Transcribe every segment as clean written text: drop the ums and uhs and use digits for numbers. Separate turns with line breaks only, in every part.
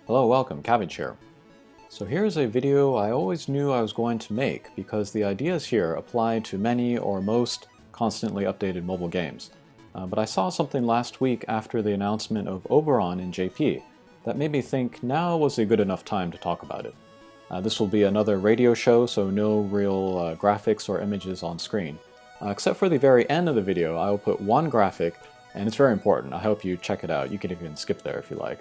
Hello, welcome, Cabbage here. So here's a video I always knew I was going to make because the ideas here apply to many or most constantly updated mobile games. But I saw something last week after the announcement of Oberon in JP that made me think now was a good enough time to talk about it. This will be another radio show, so no real graphics or images on screen. Except for the very end of the video, I will put one graphic, and it's very important. I hope you check it out. You can even skip there if you like.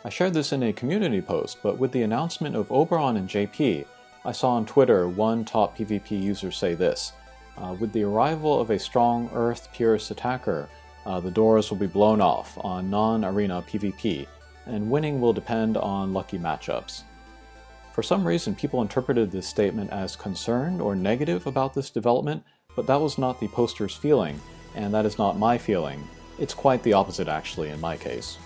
I shared this in a community post, but with the announcement of Oberon and JP, I saw on Twitter one top PvP user say this: with the arrival of a strong Earth purist attacker, the doors will be blown off on non-arena PvP, and winning will depend on lucky matchups. For some reason, people interpreted this statement as concerned or negative about this development, but that was not the poster's feeling, and that is not my feeling. It's quite the opposite actually in my case.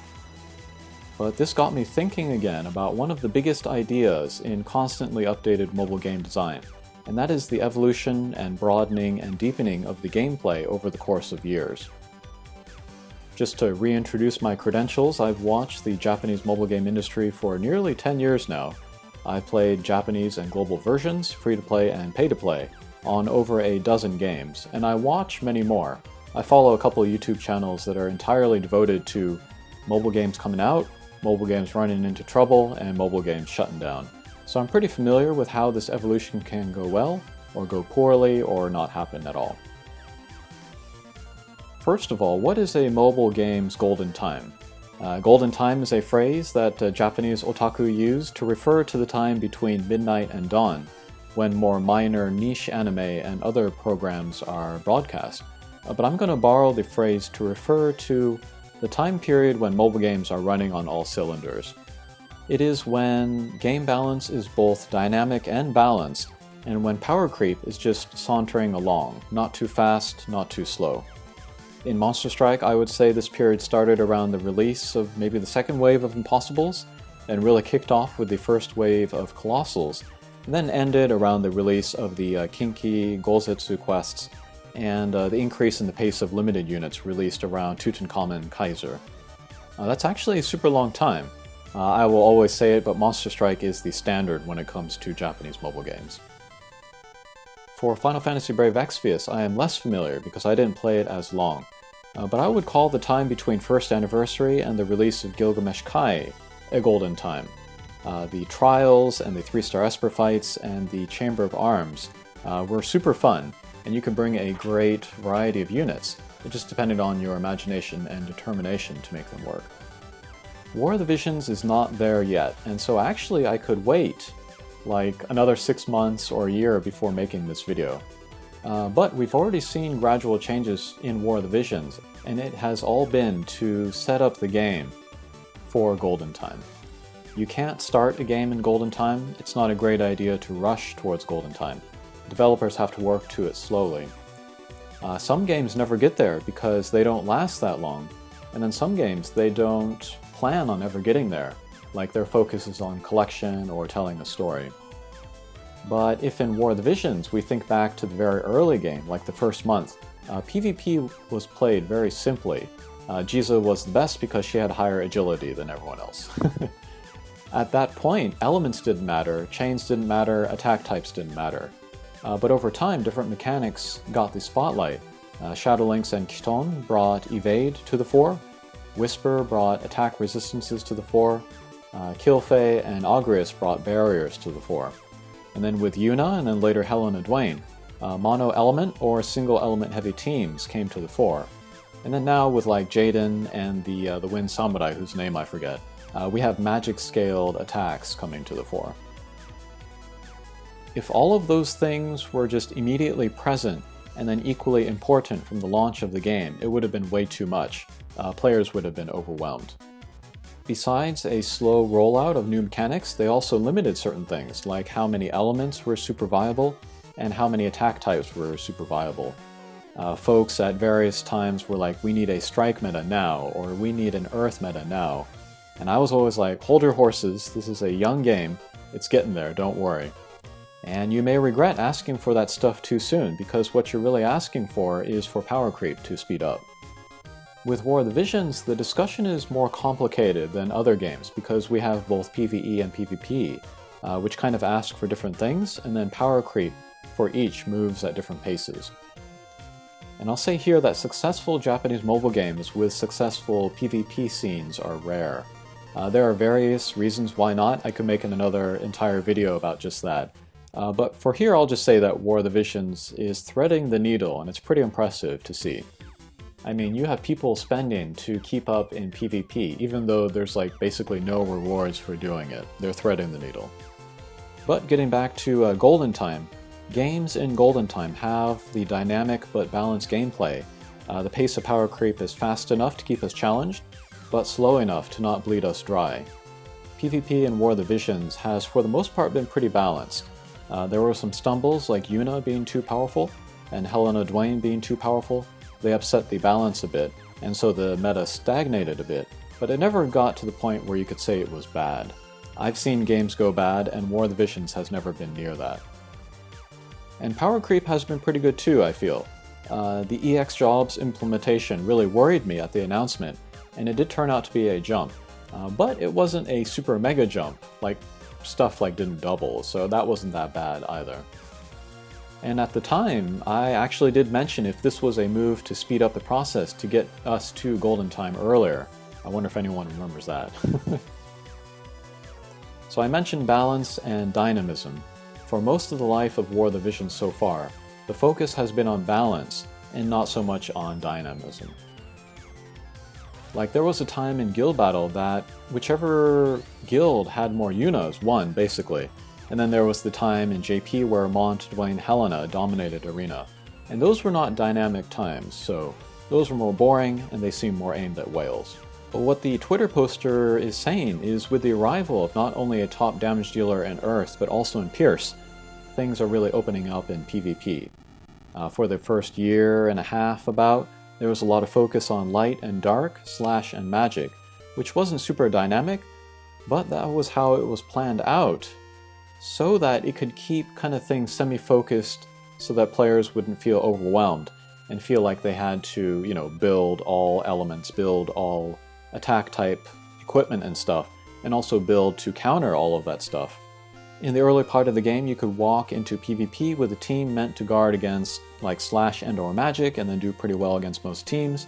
But this got me thinking again about one of the biggest ideas in constantly updated mobile game design, and that is the evolution and broadening and deepening of the gameplay over the course of years. Just to reintroduce my credentials, I've watched the Japanese mobile game industry for nearly 10 years now. I've played Japanese and global versions, free-to-play and pay-to-play, on over a dozen games, and I watch many more. I follow a couple of YouTube channels that are entirely devoted to mobile games coming out, mobile games running into trouble, and mobile games shutting down. So I'm pretty familiar with how this evolution can go well, or go poorly, or not happen at all. First of all, what is a mobile game's golden time? Golden time is a phrase that Japanese otaku use to refer to the time between midnight and dawn, when more minor niche anime and other programs are broadcast. But I'm going to borrow the phrase to refer to the time period when mobile games are running on all cylinders. It is when game balance is both dynamic and balanced, and when power creep is just sauntering along, not too fast, not too slow. In Monster Strike, I would say this period started around the release of maybe the second wave of Impossibles, and really kicked off with the first wave of Colossals, and then ended around the release of the Kinki Gozetsu quests, and the increase in the pace of limited units released around Tutankhamun Kaiser. That's actually a super long time. I will always say it, but Monster Strike is the standard when it comes to Japanese mobile games. For Final Fantasy Brave Exvius, I am less familiar because I didn't play it as long, but I would call the time between first anniversary and the release of Gilgamesh Kai a golden time. The trials and the 3-star Esper fights and the Chamber of Arms were super fun, and you can bring a great variety of units. It just depended on your imagination and determination to make them work. War of the Visions is not there yet, and so actually I could wait like another 6 months or a year before making this video. But we've already seen gradual changes in War of the Visions, and it has all been to set up the game for Golden Time. You can't start a game in Golden Time. It's not a great idea to rush towards Golden Time. Developers have to work to it slowly. Some games never get there because they don't last that long, and then some games they don't plan on ever getting there, like their focus is on collection or telling a story. But if in War of the Visions we think back to the very early game, like the first month, PvP was played very simply. Jiza was the best because she had higher agility than everyone else. At that point, elements didn't matter, chains didn't matter, attack types didn't matter. But over time, different mechanics got the spotlight. Shadow Lynx and Kiton brought evade to the fore, Whisper brought attack resistances to the fore, Kilfei and Agrius brought barriers to the fore. And then with Yuna and then later Helena Dwayne, mono-element or single-element heavy teams came to the fore. And then now with like Jaden and the Wind Samurai, whose name I forget, we have magic-scaled attacks coming to the fore. If all of those things were just immediately present and then equally important from the launch of the game, it would have been way too much. Players would have been overwhelmed. Besides a slow rollout of new mechanics, they also limited certain things, like how many elements were super viable and how many attack types were super viable. Folks at various times were like, we need a strike meta now, or we need an earth meta now. And I was always like, hold your horses, this is a young game, it's getting there, don't worry. And you may regret asking for that stuff too soon, because what you're really asking for is for power creep to speed up. With War of the Visions, the discussion is more complicated than other games because we have both PvE and PvP, which kind of ask for different things, and then power creep for each moves at different paces. And I'll say here that successful Japanese mobile games with successful PvP scenes are rare. There are various reasons why not. I could make another entire video about just that. But for here, I'll just say that War of the Visions is threading the needle, and it's pretty impressive to see. I mean, you have people spending to keep up in PvP, even though there's like basically no rewards for doing it. They're threading the needle. But getting back to Golden Time, games in Golden Time have the dynamic but balanced gameplay. The pace of power creep is fast enough to keep us challenged, but slow enough to not bleed us dry. PvP in War of the Visions has for the most part been pretty balanced. There were some stumbles like Yuna being too powerful and Helena Dwayne being too powerful. They upset the balance a bit, and so the meta stagnated a bit, but it never got to the point where you could say it was bad. I've seen games go bad, and War of the Visions has never been near that. And power creep has been pretty good too, I feel. The EX jobs implementation really worried me at the announcement, and it did turn out to be a jump. But it wasn't a super mega jump, like stuff like didn't double, so that wasn't that bad either. And at the time, I actually did mention if this was a move to speed up the process to get us to Golden Time earlier. I wonder if anyone remembers that. So I mentioned balance and dynamism. For most of the life of War of the Visions so far, the focus has been on balance and not so much on dynamism. Like there was a time in guild battle that whichever guild had more Yunas won, basically. And then there was the time in JP where Mont, Dwayne, Helena dominated Arena. And those were not dynamic times, so those were more boring and they seemed more aimed at whales. But what the Twitter poster is saying is with the arrival of not only a top damage dealer in Earth, but also in Pierce, things are really opening up in PvP. For the first year and a half about, there was a lot of focus on light and dark, slash and magic, which wasn't super dynamic, but that was how it was planned out, so that it could keep kind of things semi-focused so that players wouldn't feel overwhelmed and feel like they had to, build all elements, build all attack type equipment and stuff, and also build to counter all of that stuff. In the early part of the game, you could walk into PvP with a team meant to guard against like slash and or magic and then do pretty well against most teams,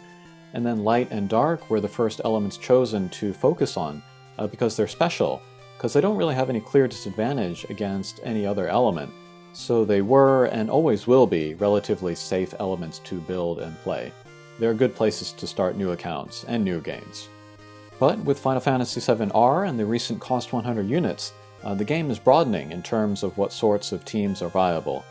and then light and dark were the first elements chosen to focus on because they're special, because they don't really have any clear disadvantage against any other element, so they were and always will be relatively safe elements to build and play. They're good places to start new accounts and new games. But with Final Fantasy VII R and the recent cost 100 units, the game is broadening in terms of what sorts of teams are viable.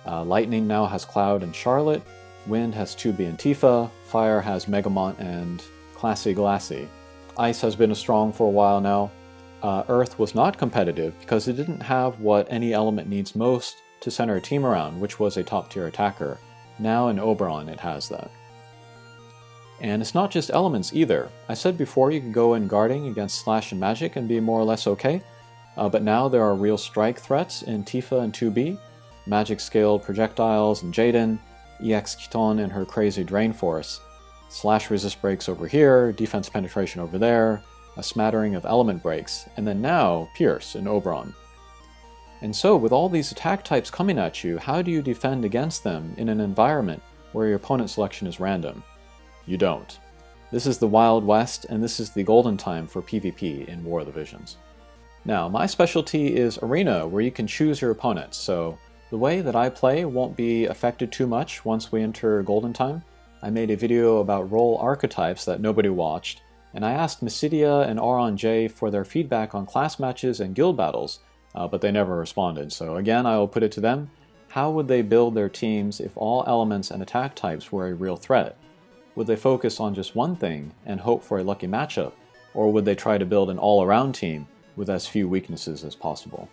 Lightning now has Cloud and Charlotte, Wind has 2B and Tifa, Fire has Megamont and Classy Glassy. Ice has been strong for a while now. Earth was not competitive because it didn't have what any element needs most to center a team around, which was a top-tier attacker. Now in Oberon it has that. And it's not just elements either. I said before you could go in guarding against slash and magic and be more or less okay, but now there are real strike threats in Tifa and 2B, magic-scaled projectiles in Jaden, EX Kiton and her crazy Drain Force, slash resist breaks over here, defense penetration over there, a smattering of element breaks, and then now Pierce in Oberon. And so with all these attack types coming at you, how do you defend against them in an environment where your opponent selection is random? You don't. This is the Wild West, and this is the golden time for PvP in War of the Visions. Now, my specialty is Arena, where you can choose your opponents, so the way that I play won't be affected too much once we enter Golden Time. I made a video about role archetypes that nobody watched, and I asked Mysidia and Auron J for their feedback on class matches and guild battles, but they never responded, so again I will put it to them. How would they build their teams if all elements and attack types were a real threat? Would they focus on just one thing and hope for a lucky matchup, or would they try to build an all-around team with as few weaknesses as possible?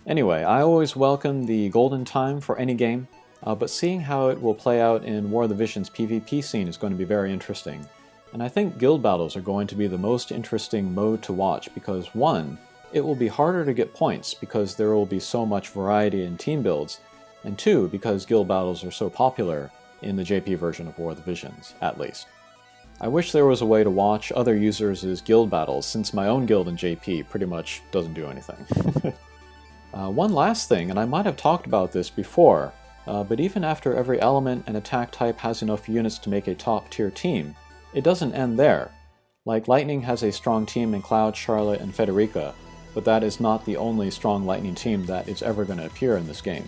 Anyway, I always welcome the Golden Time for any game, but seeing how it will play out in War of the Visions PvP scene is going to be very interesting. And I think guild battles are going to be the most interesting mode to watch because 1, it will be harder to get points because there will be so much variety in team builds, and 2, because guild battles are so popular in the JP version of War of the Visions, at least. I wish there was a way to watch other users' guild battles, since my own guild in JP pretty much doesn't do anything. One last thing, and I might have talked about this before, but even after every element and attack type has enough units to make a top-tier team, it doesn't end there. Like, Lightning has a strong team in Cloud, Charlotte, and Federica, but that is not the only strong Lightning team that is ever going to appear in this game.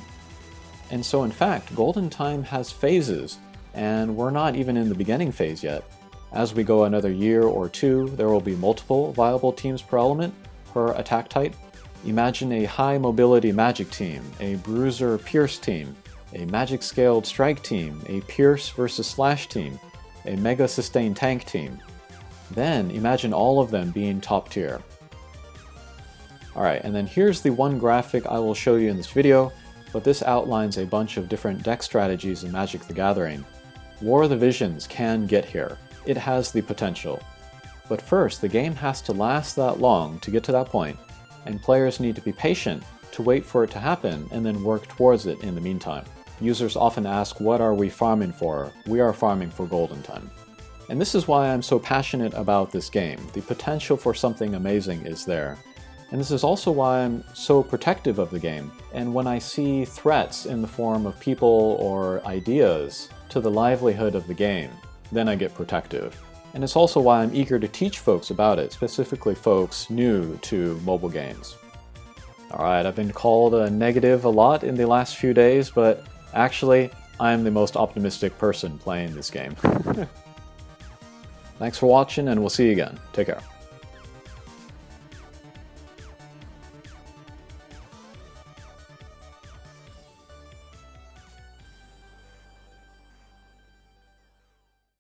And so in fact, Golden Time has phases, and we're not even in the beginning phase yet. As we go another year or two, there will be multiple viable teams per element, per attack type. Imagine a high mobility magic team, a bruiser pierce team, a magic scaled strike team, a pierce versus slash team, a mega sustained tank team. Then imagine all of them being top tier. Alright, and then here's the one graphic I will show you in this video, but this outlines a bunch of different deck strategies in Magic the Gathering. War of the Visions can get here. It has the potential. But first, the game has to last that long to get to that point, and players need to be patient to wait for it to happen and then work towards it in the meantime. Users often ask, what are we farming for? We are farming for Golden Time. And this is why I'm so passionate about this game. The potential for something amazing is there. And this is also why I'm so protective of the game. And when I see threats in the form of people or ideas to the livelihood of the game, then I get protective. And it's also why I'm eager to teach folks about it, specifically folks new to mobile games. Alright, I've been called a negative a lot in the last few days, but actually, I'm the most optimistic person playing this game. Thanks for watching, and we'll see you again. Take care.